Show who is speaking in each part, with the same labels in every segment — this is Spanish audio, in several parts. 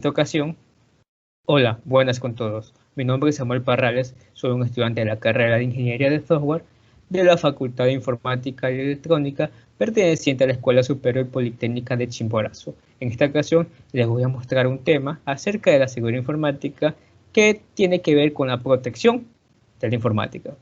Speaker 1: Esta ocasión, hola, buenas con todos. Mi nombre es Samuel Parrales, soy un estudiante de la carrera de Ingeniería de Software de la Facultad de Informática y Electrónica perteneciente a la Escuela Superior Politécnica de Chimborazo. En esta ocasión les voy a mostrar un tema acerca de la seguridad informática que tiene que ver con la protección de la informática.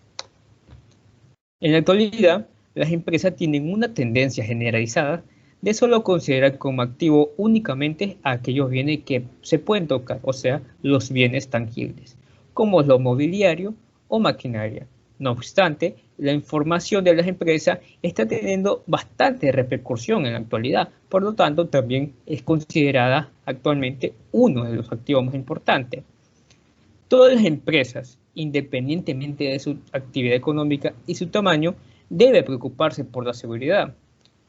Speaker 1: En la actualidad, las empresas tienen una tendencia generalizada de solo considerar como activo únicamente aquellos bienes que se pueden tocar, o sea, los bienes tangibles, como lo mobiliario o maquinaria. No obstante, la información de las empresas está teniendo bastante repercusión en la actualidad, por lo tanto, también es considerada actualmente uno de los activos más importantes. Todas las empresas, independientemente de su actividad económica y su tamaño, deben preocuparse por la seguridad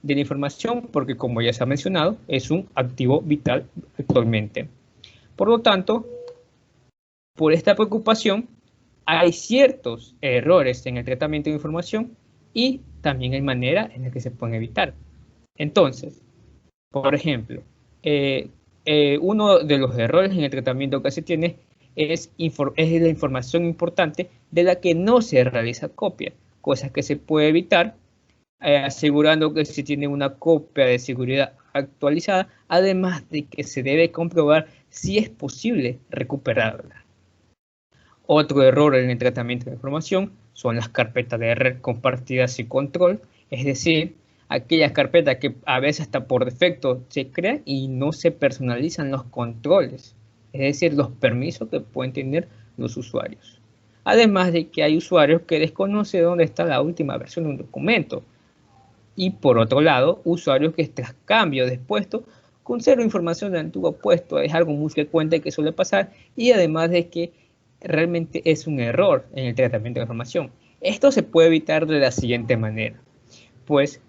Speaker 1: de la información porque, como ya se ha mencionado, es un activo vital actualmente. Por lo tanto, por esta preocupación, hay ciertos errores en el tratamiento de información y también hay manera en la que se pueden evitar. Entonces, por ejemplo, uno de los errores en el tratamiento que se tiene es la información importante de la que no se realiza copia, cosas que se puede evitar asegurando que se tiene una copia de seguridad actualizada, además de que se debe comprobar si es posible recuperarla. Otro error en el tratamiento de información son las carpetas de red compartidas sin control, es decir, aquellas carpetas que a veces hasta por defecto se crean y no se personalizan los controles, es decir, los permisos que pueden tener los usuarios. Además de que hay usuarios que desconocen dónde está la última versión de un documento. Y por otro lado, usuarios que tras cambio de puesto conservan información del antiguo puesto. Es algo muy frecuente que suele pasar y además de que realmente es un error en el tratamiento de información. Esto se puede evitar de la siguiente manera. Pues,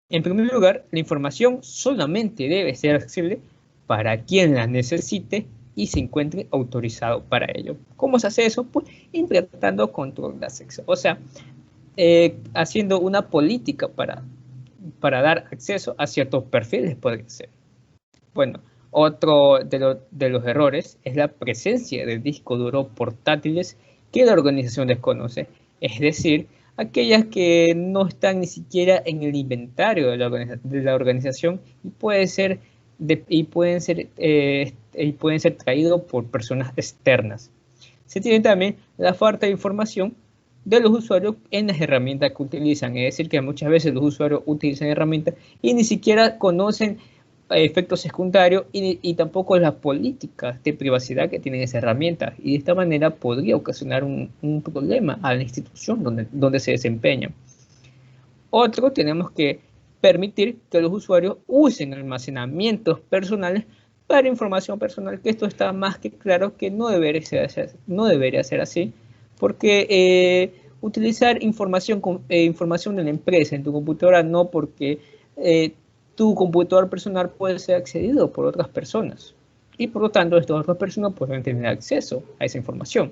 Speaker 1: en primer lugar, la información solamente debe ser accesible para quien la necesite y se encuentre autorizado para ello. ¿Cómo se hace eso? Pues implementando control de acceso. O sea, haciendo una política para dar acceso a ciertos perfiles, puede ser. Bueno, otro de los errores es la presencia de discos duros portátiles que la organización desconoce, es decir, aquellas que no están ni siquiera en el inventario de la organización y pueden ser traídos por personas externas. Se tiene también la falta de información de los usuarios en las herramientas que utilizan. Es decir, que muchas veces los usuarios utilizan herramientas y ni siquiera conocen efectos secundarios y tampoco las políticas de privacidad que tienen esa herramienta. Y de esta manera podría ocasionar un problema a la institución donde se desempeña. Otro, tenemos que permitir que los usuarios usen almacenamientos personales para información personal, que esto está más que claro que no debería ser así, porque utilizar información de la empresa en tu computadora no, porque tu computador personal puede ser accedido por otras personas y por lo tanto estas otras personas pueden tener acceso a esa información.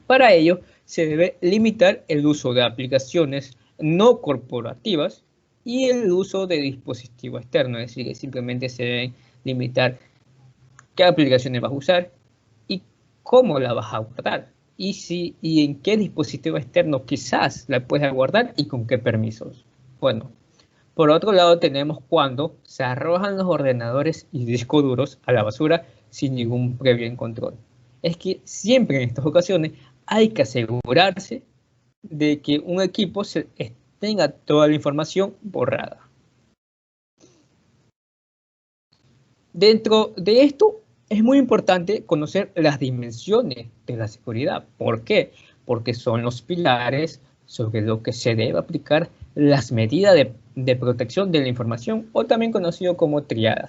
Speaker 1: Para ello se debe limitar el uso de aplicaciones no corporativas y el uso de dispositivos externos, es decir, que simplemente se deben limitar qué aplicaciones vas a usar y cómo la vas a guardar y en qué dispositivo externo quizás la puedes guardar y con qué permisos. Bueno, por otro lado tenemos cuando se arrojan los ordenadores y discos duros a la basura sin ningún previo control. Es que siempre en estas ocasiones hay que asegurarse de que un equipo tenga toda la información borrada. Dentro de esto es muy importante conocer las dimensiones de la seguridad. ¿Por qué? Porque son los pilares sobre los que se debe aplicar las medidas de protección de la información, o también conocido como triada.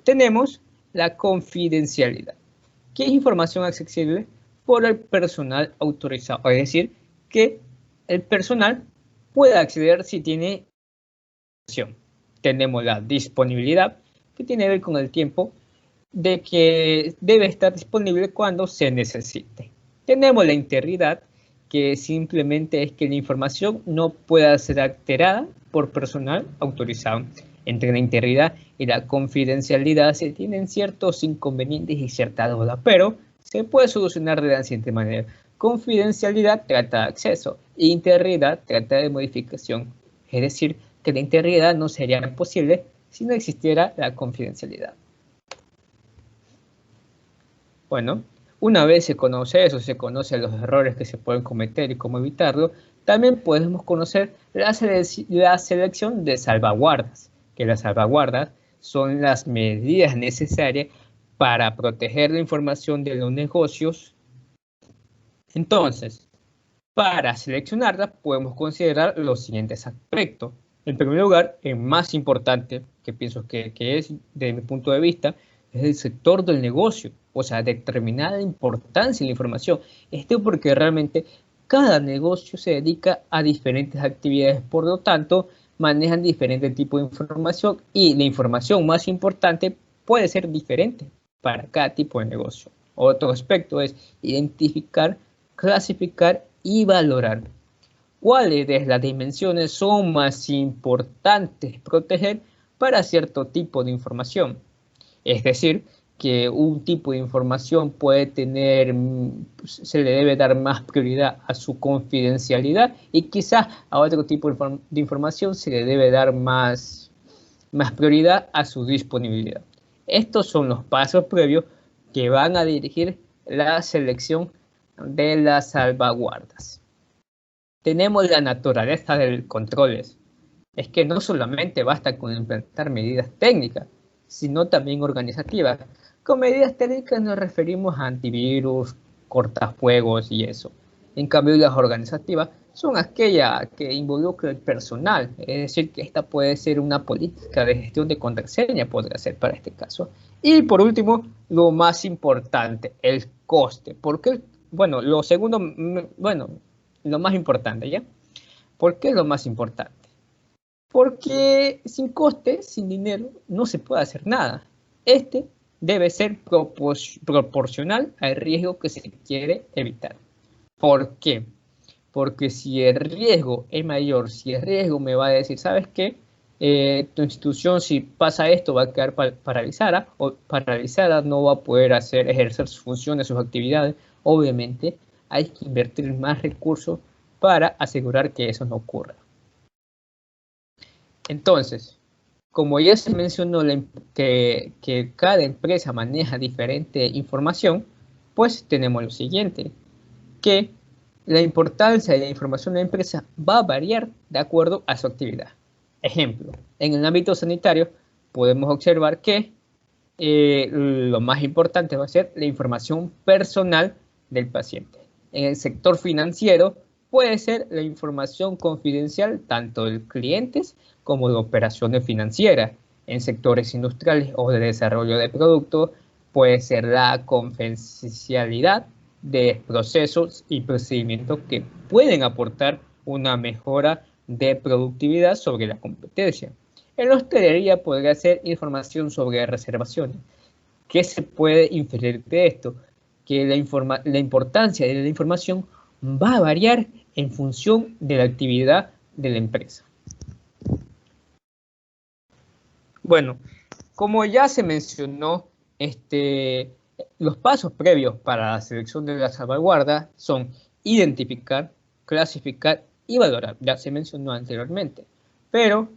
Speaker 1: Tenemos la confidencialidad, que es información accesible por el personal autorizado, es decir, que el personal pueda acceder si tiene información. Tenemos la disponibilidad, que tiene que ver con el tiempo de que debe estar disponible cuando se necesite. Tenemos la integridad, que simplemente es que la información no pueda ser alterada por personal autorizado. Entre la integridad y la confidencialidad se tienen ciertos inconvenientes y cierta duda, pero se puede solucionar de la siguiente manera. Confidencialidad trata de acceso e integridad trata de modificación. Es decir, que la integridad no sería posible si no existiera la confidencialidad. Bueno, una vez se conoce eso, se conocen los errores que se pueden cometer y cómo evitarlo, también podemos conocer la selección de salvaguardas, que las salvaguardas son las medidas necesarias para proteger la información de los negocios. Entonces, para seleccionarla podemos considerar los siguientes aspectos. En primer lugar, el más importante, que pienso que es, desde mi punto de vista, es el sector del negocio, o sea, determinada importancia en la información. Esto porque realmente cada negocio se dedica a diferentes actividades, por lo tanto, manejan diferentes tipos de información y la información más importante puede ser diferente para cada tipo de negocio. Otro aspecto es identificar, clasificar y valorar cuáles de las dimensiones son más importantes proteger para cierto tipo de información. Es decir, que un tipo de información puede tener, se le debe dar más prioridad a su confidencialidad y quizás a otro tipo de información se le debe dar más prioridad a su disponibilidad. Estos son los pasos previos que van a dirigir la selección de las salvaguardas. Tenemos la naturaleza de controles. Es que no solamente basta con implementar medidas técnicas, sino también organizativas. Con medidas técnicas nos referimos a antivirus, cortafuegos y eso. En cambio, las organizativas son aquellas que involucran el personal, es decir, que esta puede ser una política de gestión de contraseña, podría ser para este caso. Y por último, lo más importante, el coste. Porque, bueno, lo segundo, bueno, lo más importante, ¿ya? ¿Por qué es lo más importante? Porque sin coste, sin dinero, no se puede hacer nada. Este debe ser proporcional al riesgo que se quiere evitar. ¿Por qué? Porque si el riesgo es mayor, si el riesgo me va a decir, ¿sabes qué? Tu institución, si pasa esto, va a quedar paralizada, o paralizada, no va a poder ejercer sus funciones, sus actividades. Obviamente, hay que invertir más recursos para asegurar que eso no ocurra. Entonces, como ya se mencionó que cada empresa maneja diferente información, pues tenemos lo siguiente, que la importancia de la información de la empresa va a variar de acuerdo a su actividad. Ejemplo, en el ámbito sanitario podemos observar que lo más importante va a ser la información personal del paciente. En el sector financiero puede ser la información confidencial tanto de clientes como de operaciones financieras. En sectores industriales o de desarrollo de productos puede ser la confidencialidad de procesos y procedimientos que pueden aportar una mejora de productividad sobre la competencia. En la hostelería podría ser información sobre reservaciones. ¿Qué se puede inferir de esto? Que la importancia de la información va a variar en función de la actividad de la empresa. Bueno, como ya se mencionó, los pasos previos para la selección de la salvaguarda son identificar, clasificar y valorar. Ya se mencionó anteriormente. Pero,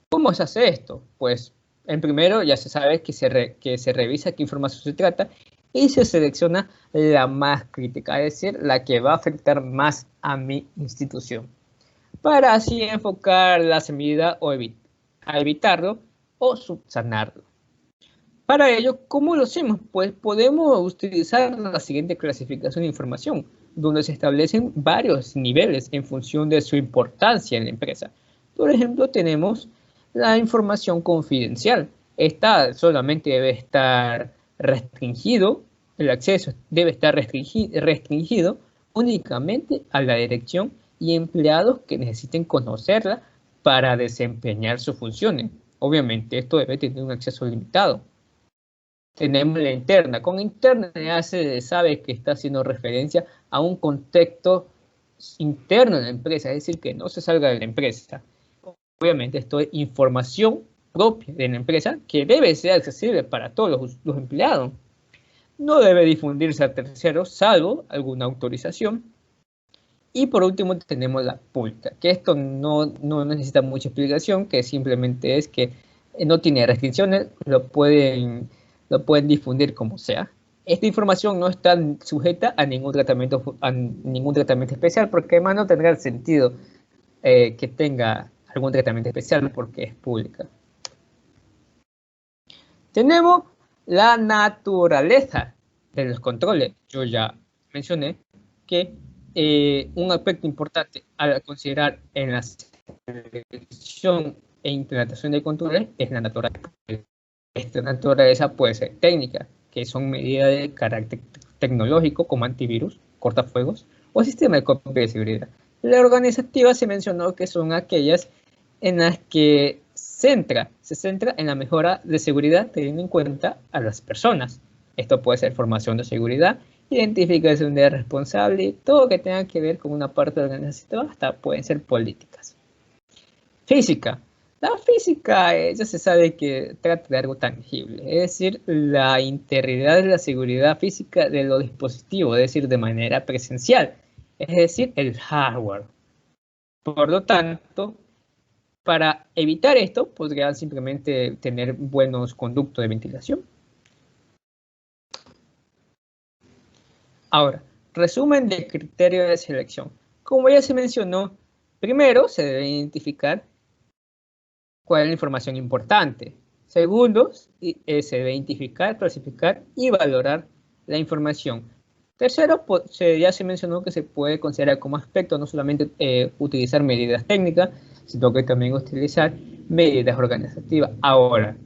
Speaker 1: ¿cómo se hace esto? Pues, en primero ya se sabe que se revisa qué información se trata y se selecciona la más crítica, es decir, la que va a afectar más a mi institución, para así enfocar la medida o a evitarlo o subsanarlo. Para ello, ¿cómo lo hacemos? Pues podemos utilizar la siguiente clasificación de información, donde se establecen varios niveles en función de su importancia en la empresa. Por ejemplo, tenemos la información confidencial. Esta solamente debe estar restringido, el acceso debe estar restringido únicamente a la dirección y empleados que necesiten conocerla para desempeñar sus funciones. Obviamente, esto debe tener un acceso limitado. Tenemos la interna. Con interna ya se sabe que está haciendo referencia a un contexto interno de la empresa, es decir, que no se salga de la empresa. Obviamente esto es información propia de la empresa que debe ser accesible para todos los empleados. No debe difundirse a terceros, salvo alguna autorización. Y por último tenemos la pública, que esto no necesita mucha explicación, que simplemente es que no tiene restricciones, lo pueden difundir como sea. Esta información no está sujeta a ningún tratamiento especial, porque además no tendrá sentido que tenga algún tratamiento especial porque es pública. Tenemos la naturaleza de los controles. Yo ya mencioné que un aspecto importante a considerar en la selección e implementación de controles es la naturaleza. Esta naturaleza puede ser técnica, que son medidas de carácter tecnológico como antivirus, cortafuegos o sistema de copia de seguridad. La organizativa se mencionó que son aquellas en las que se centra en la mejora de seguridad teniendo en cuenta a las personas. Esto puede ser formación de seguridad, identificación de responsable, todo que tenga que ver con una parte de la organización, hasta pueden ser políticas. Física. La física ya se sabe que trata de algo tangible, es decir, la integridad de la seguridad física de los dispositivos, es decir, de manera presencial, es decir, el hardware. Por lo tanto, para evitar esto, podrían simplemente tener buenos conductos de ventilación. Ahora, resumen del criterio de selección. Como ya se mencionó, primero se debe identificar cuál es la información importante. Segundo, se debe identificar, clasificar y valorar la información. Tercero, ya se mencionó que se puede considerar como aspecto no solamente utilizar medidas técnicas, sino que también utilizar medidas organizativas. Ahora,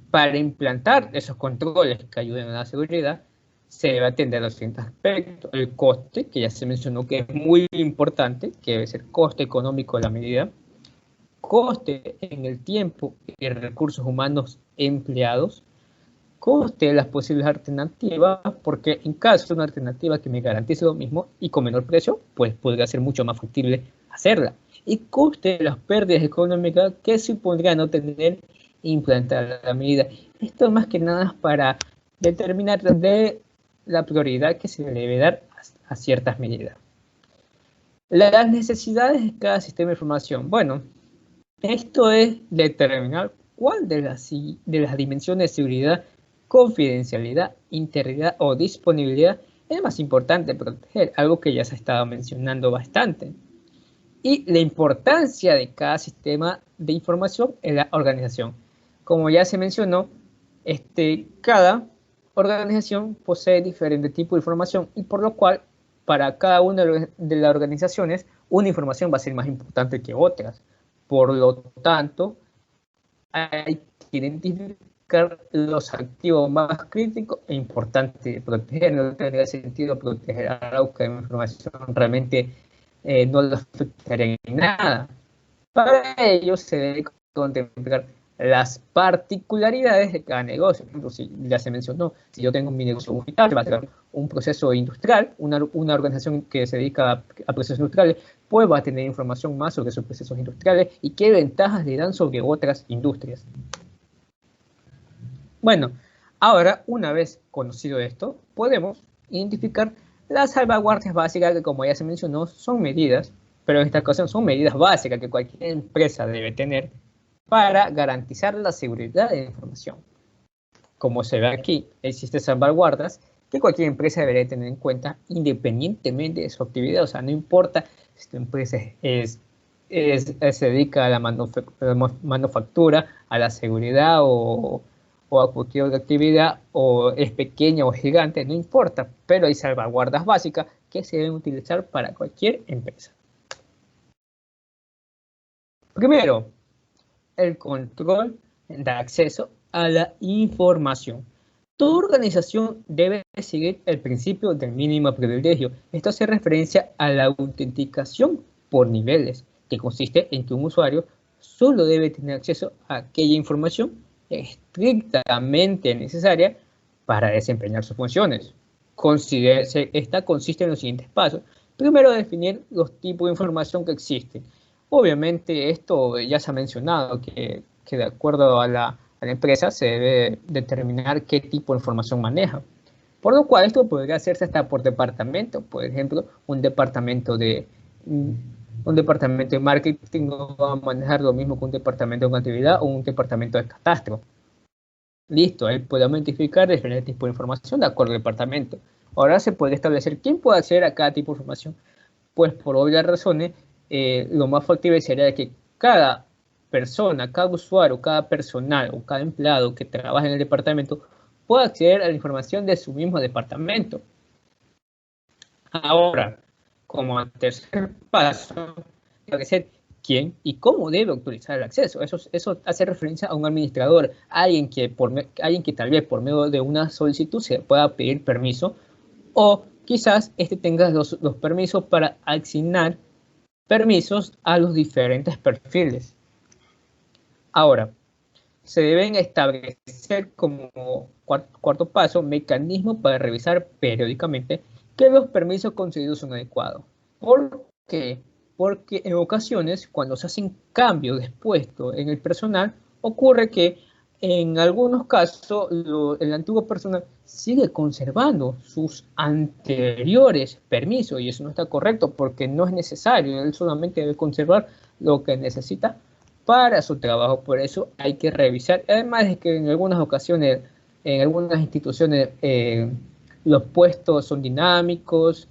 Speaker 1: para implantar esos controles que ayuden a la seguridad, se debe atender a los siguientes aspectos. El coste, que ya se mencionó que es muy importante, que debe ser coste económico de la medida. Coste en el tiempo y recursos humanos empleados. Coste de las posibles alternativas, porque en caso de una alternativa que me garantice lo mismo y con menor precio, pues podría ser mucho más factible hacerla. Y coste de las pérdidas económicas que supondría no tener implantar la medida. Esto más que nada es para determinar de la prioridad que se le debe dar a ciertas medidas. Las necesidades de cada sistema de información. Bueno, esto es determinar cuál de las dimensiones de seguridad, confidencialidad, integridad o disponibilidad es más importante proteger, algo que ya se ha estado mencionando bastante. Y la importancia de cada sistema de información en la organización. Como ya se mencionó, cada organización posee diferente tipo de información y por lo cual para cada una de las organizaciones una información va a ser más importante que otras. Por lo tanto, hay que identificar los activos más críticos e importantes de proteger. No tendría sentido proteger algo que la información realmente no le afectaría en nada. Para ello se debe contemplar las particularidades de cada negocio. Por ejemplo, si ya se mencionó, si yo tengo mi negocio musical, va a ser un proceso industrial, una organización que se dedica a procesos industriales, pues va a tener información más sobre sus procesos industriales y qué ventajas le dan sobre otras industrias. Bueno, ahora, una vez conocido esto, podemos identificar las salvaguardias básicas que, como ya se mencionó, son medidas, pero en esta ocasión son medidas básicas que cualquier empresa debe tener para garantizar la seguridad de la información. Como se ve aquí, existen salvaguardas que cualquier empresa debería tener en cuenta independientemente de su actividad. O sea, no importa si tu empresa se dedica a la manufactura, a la seguridad o a cualquier otra actividad, o es pequeña o gigante, no importa, pero hay salvaguardas básicas que se deben utilizar para cualquier empresa. Primero, el control de acceso a la información. Toda organización debe seguir el principio del mínimo privilegio. Esto hace referencia a la autenticación por niveles, que consiste en que un usuario solo debe tener acceso a aquella información estrictamente necesaria para desempeñar sus funciones. Esta consiste en los siguientes pasos. Primero, definir los tipos de información que existen. Obviamente esto ya se ha mencionado, que que de acuerdo a la empresa se debe determinar qué tipo de información maneja. Por lo cual esto podría hacerse hasta por departamento. Por ejemplo, un departamento de marketing no va a manejar lo mismo que un departamento de contabilidad o un departamento de catastro. Listo, ahí podemos identificar diferentes tipos de información de acuerdo al departamento. Ahora se puede establecer quién puede acceder a cada tipo de información. Pues por obvias razones, lo más factible sería que cada persona, cada usuario, cada personal o cada empleado que trabaje en el departamento pueda acceder a la información de su mismo departamento. Ahora, como tercer paso, debe ser quién y cómo debe autorizar el acceso. Eso hace referencia a un administrador, alguien que tal vez por medio de una solicitud se pueda pedir permiso, o quizás este tenga los permisos para asignar permisos a los diferentes perfiles. Ahora, se deben establecer como cuarto paso mecanismos para revisar periódicamente que los permisos concedidos son adecuados. ¿Por qué? Porque en ocasiones, cuando se hacen cambios de puesto en el personal, ocurre que en algunos casos el antiguo personal sigue conservando sus anteriores permisos y eso no está correcto porque no es necesario, él solamente debe conservar lo que necesita para su trabajo. Por eso hay que revisar. Además de que en algunas ocasiones, en algunas instituciones, los puestos son dinámicos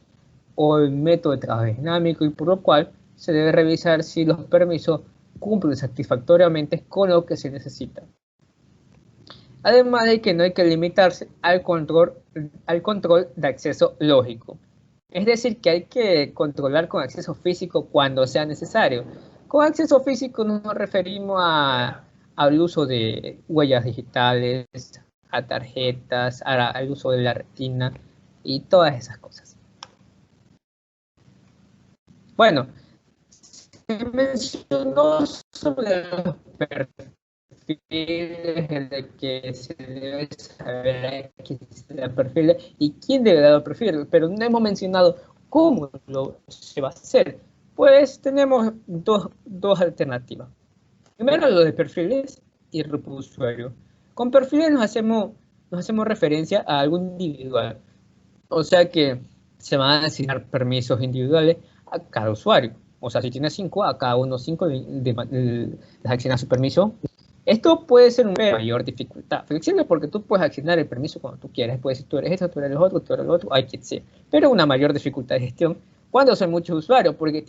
Speaker 1: o el método de trabajo es dinámico y por lo cual se debe revisar si los permisos cumplen satisfactoriamente con lo que se necesita. Además de que no hay que limitarse al control de acceso lógico. Es decir, que hay que controlar con acceso físico cuando sea necesario. Con acceso físico nos referimos al uso de huellas digitales, a tarjetas, al uso de la retina y todas esas cosas. Bueno, se mencionó sobre los perfiles en el que se debe saber qué es perfil y quién debe dar el perfil, pero no hemos mencionado cómo se va a hacer. Pues tenemos dos alternativas. Primero, lo de perfiles y grupo de usuario. Con perfiles nos hacemos referencia a algo individual. O sea que se van a asignar permisos individuales a cada usuario. O sea, si tienes 5, a cada uno 5 les asigna su permiso. Esto puede ser una mayor dificultad. Flexible porque tú puedes asignar el permiso cuando tú quieras. Puedes decir, tú eres esto, tú eres el otro, tú eres el otro, hay que ser. Pero una mayor dificultad de gestión cuando son muchos usuarios, porque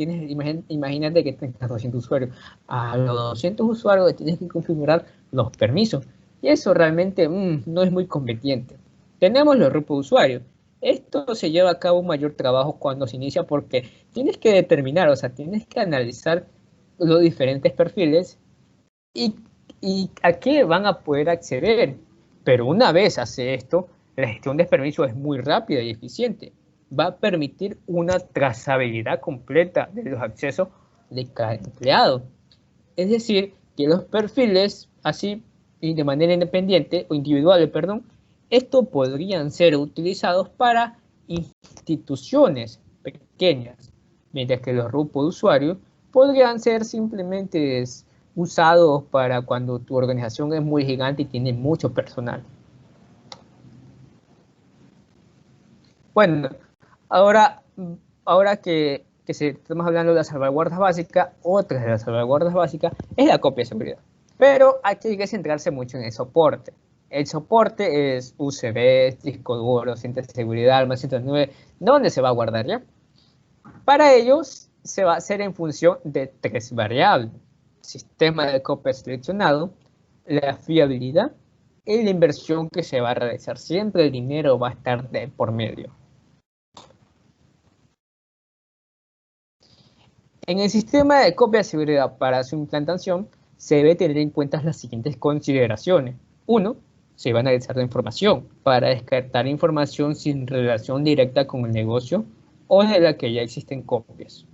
Speaker 1: imagínate que tengas 200 usuarios. A los 200 usuarios tienes que configurar los permisos. Y eso realmente no es muy conveniente. Tenemos los grupos de usuarios. Esto se lleva a cabo un mayor trabajo cuando se inicia porque tienes que determinar, o sea, tienes que analizar los diferentes perfiles y a qué van a poder acceder. Pero una vez hace esto, la gestión de permisos es muy rápida y eficiente. Va a permitir una trazabilidad completa de los accesos de cada empleado. Es decir, que los perfiles, así y de manera independiente o individual, perdón, estos podrían ser utilizados para instituciones pequeñas, mientras que los grupos de usuarios podrían ser simplemente usados para cuando tu organización es muy gigante y tiene mucho personal. Bueno, ahora que estamos hablando de las salvaguardas básicas, otra de las salvaguardas básicas es la copia de seguridad. Pero aquí hay que centrarse mucho en el soporte. El soporte es USB, disco duro, cinta de seguridad, almacenamiento de nube, ¿dónde se va a guardar ya? Para ellos se va a hacer en función de 3 variables: sistema de copia seleccionado, la fiabilidad y la inversión que se va a realizar. Siempre el dinero va a estar de por medio. En el sistema de copia de seguridad para su implantación se debe tener en cuenta las siguientes consideraciones. 1. Se va a analizar la información para descartar información sin relación directa con el negocio o de la que ya existen copias.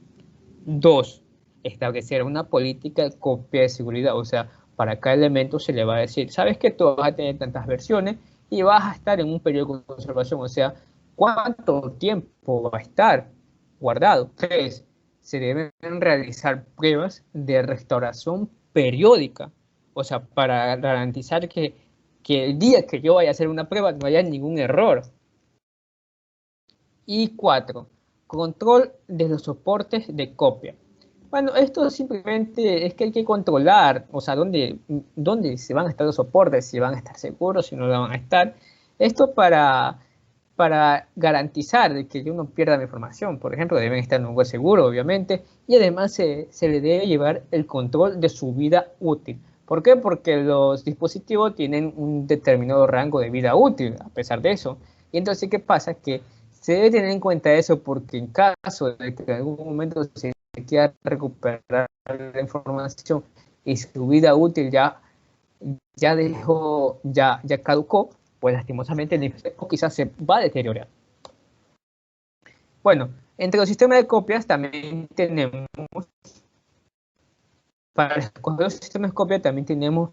Speaker 1: 2. Establecer una política de copia de seguridad, o sea, para cada elemento se le va a decir, sabes que tú vas a tener tantas versiones y vas a estar en un periodo de conservación, o sea, ¿cuánto tiempo va a estar guardado? 3. Se deben realizar pruebas de restauración periódica O sea, para garantizar que el día que yo vaya a hacer una prueba no haya ningún error. Y 4, control de los soportes de copia. Bueno, esto simplemente es que hay que controlar, o sea, dónde se van a estar los soportes, si van a estar seguros, si no lo van a estar. Esto para garantizar de que yo no pierda mi información. Por ejemplo, deben estar en un lugar seguro, obviamente, y además se le debe llevar el control de su vida útil. ¿Por qué? Porque los dispositivos tienen un determinado rango de vida útil, a pesar de eso. Y entonces, ¿qué pasa? Que se debe tener en cuenta eso porque en caso de que en algún momento se quiera recuperar la información y su vida útil ya caducó, pues lastimosamente el dispositivo quizás se va a deteriorar. Bueno, entre los sistemas de copias también tenemos, para escoger los sistemas de copia también tenemos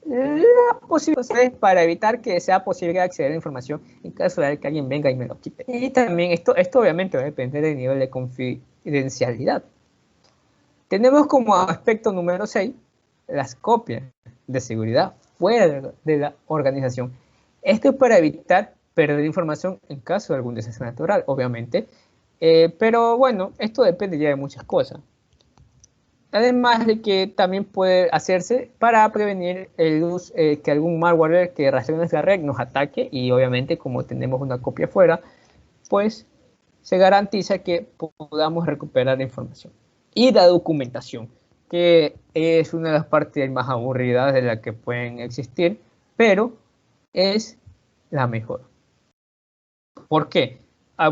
Speaker 1: la posibilidad para evitar que sea posible acceder a la información en caso de que alguien venga y me lo quite. Y también esto obviamente va a depender del nivel de confidencialidad. Tenemos como aspecto número 6 las copias de seguridad fuera de la organización. Esto es para evitar perder información en caso de algún desastre natural, obviamente. Pero bueno, esto depende ya de muchas cosas. Además de que también puede hacerse para prevenir que algún malware que rastrea nuestra red nos ataque y obviamente como tenemos una copia fuera, pues se garantiza que podamos recuperar la información. Y la documentación, que es una de las partes más aburridas de las que pueden existir, pero es la mejor. ¿Por qué?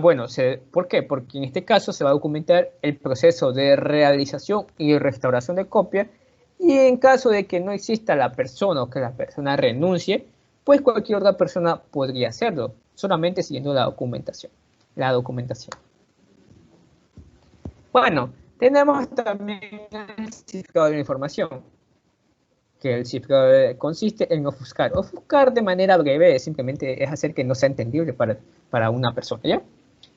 Speaker 1: Bueno, ¿por qué? Porque en este caso se va a documentar el proceso de realización y restauración de copia y en caso de que no exista la persona o que la persona renuncie, pues cualquier otra persona podría hacerlo, solamente siguiendo la documentación. Bueno, tenemos también el cifrado de la información, que el cifrado consiste en ofuscar. Ofuscar de manera breve simplemente es hacer que no sea entendible para una persona, ¿ya?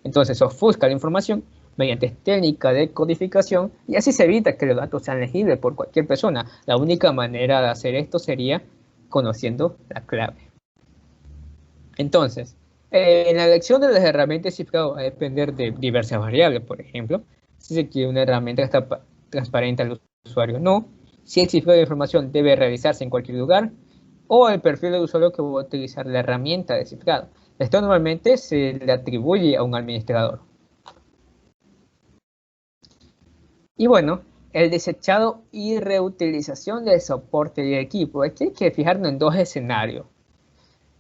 Speaker 1: Entonces ofusca la información mediante técnica de codificación y así se evita que los datos sean legibles por cualquier persona. La única manera de hacer esto sería conociendo la clave. Entonces, la elección de las herramientas de cifrado va a depender de diversas variables, por ejemplo, si se quiere una herramienta que está transparente al usuario o no, si el cifrado de información debe realizarse en cualquier lugar, o el perfil del usuario que va a utilizar la herramienta de cifrado. Esto normalmente se le atribuye a un administrador. Y bueno, el desechado y reutilización del soporte y equipo. Aquí hay que fijarnos en dos escenarios,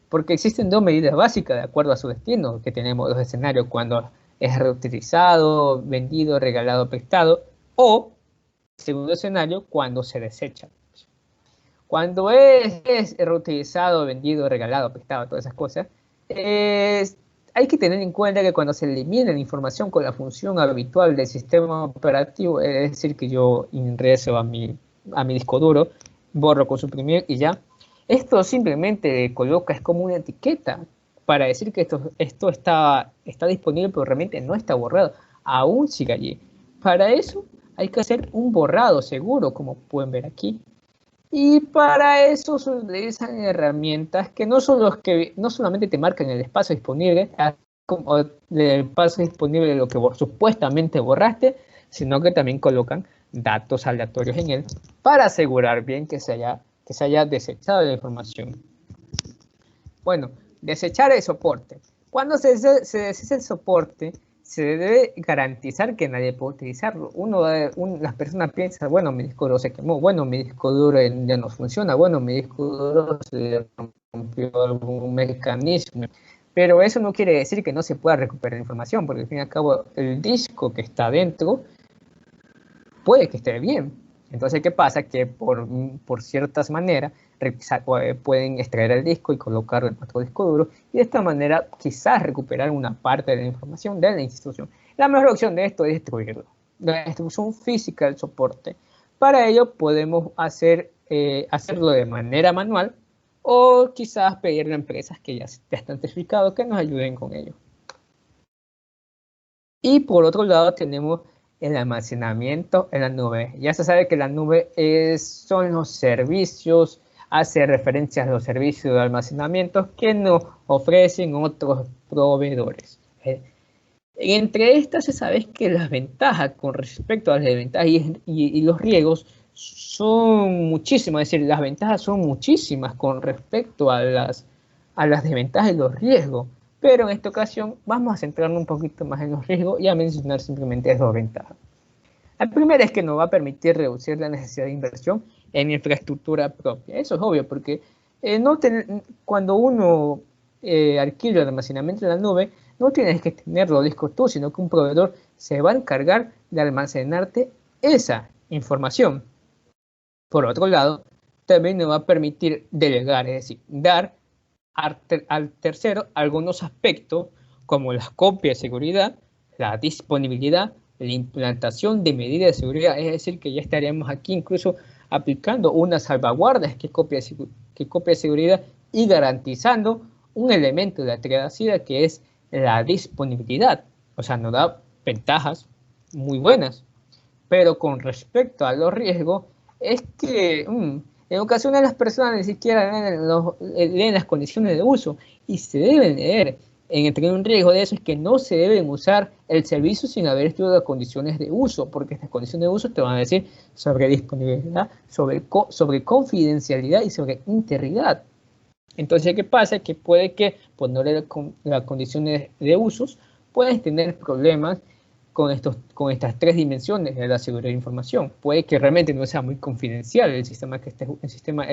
Speaker 1: porque existen dos medidas básicas de acuerdo a su destino, que tenemos dos escenarios, cuando es reutilizado, vendido, regalado, prestado, o, segundo escenario, cuando se desecha. Cuando es reutilizado, vendido, regalado, prestado, todas esas cosas, hay que tener en cuenta que cuando se elimina la información con la función habitual del sistema operativo, es decir, que yo ingreso a mi disco duro, borro con suprimir y ya, esto simplemente coloca, es como una etiqueta para decir que esto está disponible, pero realmente no está borrado, aún sigue allí. Para eso hay que hacer un borrado seguro, como pueden ver aquí. Y para eso se utilizan herramientas que no solamente te marcan el espacio disponible, como el espacio disponible de lo que supuestamente borraste, sino que también colocan datos aleatorios en él para asegurar bien que se haya desechado la información. Bueno, desechar el soporte. Cuando se desecha el soporte, se debe garantizar que nadie puede utilizarlo. Las personas piensan, bueno, mi disco duro se quemó, bueno, mi disco duro ya no funciona, bueno, mi disco duro se rompió algún mecanismo. Pero eso no quiere decir que no se pueda recuperar información, porque al fin y al cabo el disco que está dentro puede que esté bien. Entonces, ¿qué pasa? Que por ciertas maneras pueden extraer el disco y colocarlo en otro disco duro y de esta manera quizás recuperar una parte de la información de la institución. La mejor opción de esto es destruirlo. La destrucción física del soporte. Para ello podemos hacerlo de manera manual o quizás pedirle a empresas que ya están certificadas que nos ayuden con ello. Y por otro lado tenemos el almacenamiento en la nube. Ya se sabe que la nube son los servicios, hace referencia a los servicios de almacenamiento que nos ofrecen otros proveedores. Entre estas se sabe que las ventajas con respecto a las desventajas y los riesgos son muchísimas, es decir, las ventajas son muchísimas con respecto a las desventajas y los riesgos, pero en esta ocasión vamos a centrarnos un poquito más en los riesgos y a mencionar simplemente dos ventajas. La primera es que nos va a permitir reducir la necesidad de inversión en infraestructura propia. Eso es obvio porque cuando uno alquila el almacenamiento en la nube, no tienes que tenerlo discos tú, sino que un proveedor se va a encargar de almacenarte esa información. Por otro lado, también nos va a permitir delegar, es decir, dar al tercero algunos aspectos como las copias de seguridad, la disponibilidad, la implantación de medidas de seguridad, es decir, que ya estaríamos aquí incluso aplicando unas salvaguardas que copia de seguridad y garantizando un elemento de la privacidad que es la disponibilidad. O sea, nos da ventajas muy buenas, pero con respecto a los riesgos, es que en ocasiones las personas ni siquiera leen las condiciones de uso y se deben leer. Entre un riesgo de eso es que no se deben usar el servicio sin haber estudiado las condiciones de uso, porque estas condiciones de uso te van a decir sobre disponibilidad, sobre confidencialidad y sobre integridad. Entonces, ¿qué pasa? Que puede que por no leer las condiciones de usos puedes tener problemas con estas tres dimensiones de la seguridad de información. Puede que realmente no sea muy confidencial el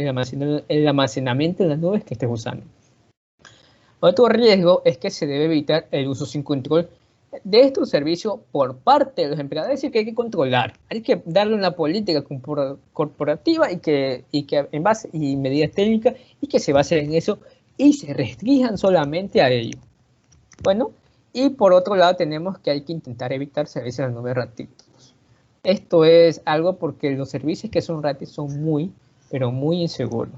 Speaker 1: almacenamiento de las nubes que estés usando. Otro riesgo es que se debe evitar el uso sin control de estos servicios por parte de los empleados. Es decir, que hay que controlar, hay que darle una política corporativa y medidas técnicas y que se basen en eso y se restrinjan solamente a ello. Bueno, y por otro lado tenemos que hay que intentar evitar servicios de la nube gratuitos. Esto es algo porque los servicios que son gratis son muy, pero muy inseguros.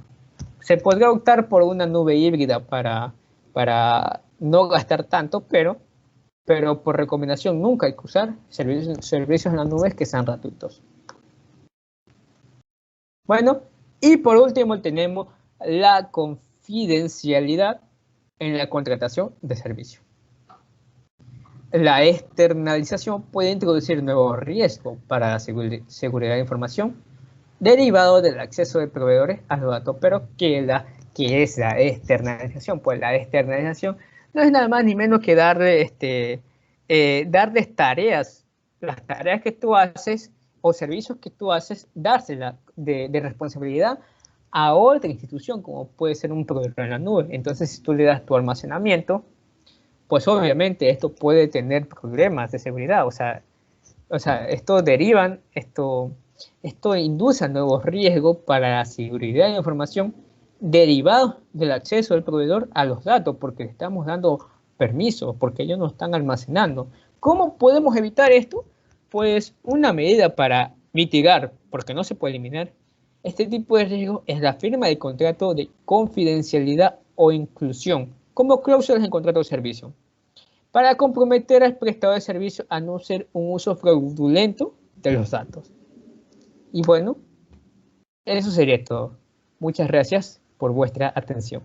Speaker 1: Se podría optar por una nube híbrida para no gastar tanto, pero por recomendación nunca hay que usar servicios en las nubes que sean gratuitos. Bueno, y por último tenemos la confidencialidad en la contratación de servicios. La externalización puede introducir nuevos riesgos para la seguridad de información derivado del acceso de proveedores a los datos, pero ¿qué es la externalización? Pues la externalización no es nada más ni menos que darles tareas, las tareas que tú haces o servicios que tú haces, dárselas de responsabilidad a otra institución, como puede ser un proveedor en la nube. Entonces, si tú le das tu almacenamiento, pues obviamente esto puede tener problemas de seguridad. O sea, esto induce a nuevos riesgos para la seguridad de la información derivados del acceso del proveedor a los datos, porque le estamos dando permiso, porque ellos no están almacenando. ¿Cómo podemos evitar esto? Pues una medida para mitigar, porque no se puede eliminar, este tipo de riesgo es la firma de contrato de confidencialidad o inclusión, como cláusulas en contrato de servicio, para comprometer al prestador de servicio a no hacer un uso fraudulento de los datos. Y bueno, eso sería todo. Muchas gracias por vuestra atención.